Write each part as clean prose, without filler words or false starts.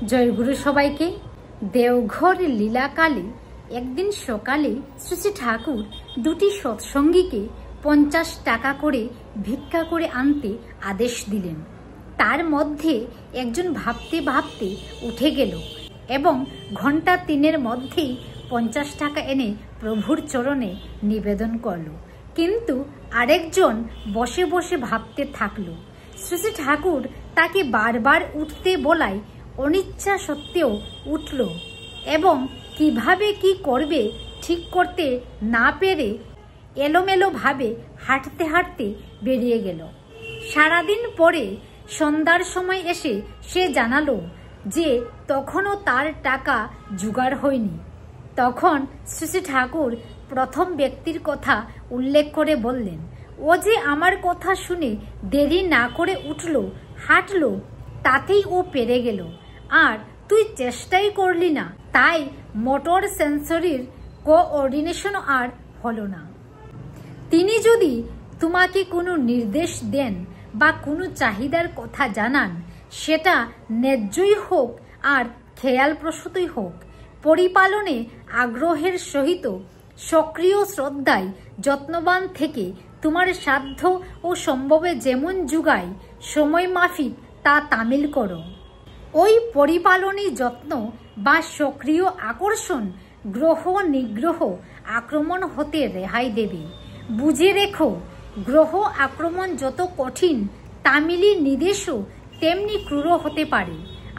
জয়গুরু সবাইকে। দেওঘর লীলাকালে একদিন সকালে শ্রী শ্রী ঠাকুর দুটি সৎসঙ্গীকে 50 টাকা করে ভিক্ষা করে আনতে আদেশ দিলেন। তার মধ্যে একজন ভাবতে ভাবতে উঠে গেল এবং ঘন্টা 3-এর মধ্যেই 50 টাকা এনে প্রভুর চরণে নিবেদন করল। কিন্তু আরেকজন বসে বসে ভাবতে থাকলো। শ্রী শ্রী ঠাকুর তাকে বারবার উঠতে বলায় অনিচ্ছা সত্ত্বেও উঠল এবং কিভাবে কি করবে ঠিক করতে না পেরে এলোমেলো ভাবে হাঁটতে হাঁটতে বেরিয়ে গেল। সারাদিন পরে সন্ধ্যার সময় এসে সে জানালো যে তখনও তার টাকা জোগাড় হয়নি। তখন শ্রী শ্রী ঠাকুর প্রথম ব্যক্তির কথা উল্লেখ করে বললেন, ও যে আমার কথা শুনে দেরি না করে উঠল, হাঁটল, তাতেই ও পেরে গেল, আর তুই চেষ্টাই করলি না, তাই মোটর সেন্সরির কোঅর্ডিনেশন আর হলো না। তিনি যদি তোমাকে কোনো নির্দেশ দেন বা কোনো চাহিদার কথা জানান, সেটা ন্যায্যই হোক আর খেয়ালপ্রসূতই হোক, পরিপালনে আগ্রহের সহিত সক্রিয় শ্রদ্ধায় যত্নবান থেকে তোমার সাধ্য ও সম্ভবে যেমন যুগায় সময় মাফিক তা তামিল করো। ওই পরিপালনী যত্ন বা সক্রিয় আকর্ষণ গ্রহ নিগ্রহ আক্রমণ হতে রেহাই দেবে। বুঝে রেখো, গ্রহ আক্রমণ যত কঠিন, তামিলি নির্দেশও তেমনি ক্রূর হতে পারে।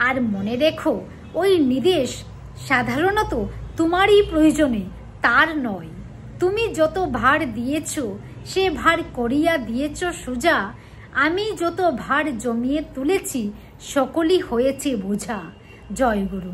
আর মনে রেখো, ওই নির্দেশ সাধারণত তোমারই প্রয়োজনে, তার নয়। তুমি যত ভার দিয়েছ সে ভার করিয়া দিয়েছ সোজা, আমি যত ভার জমিয়ে তুলেছি সকলই হয়েছে বোঝা। জয় গুরু।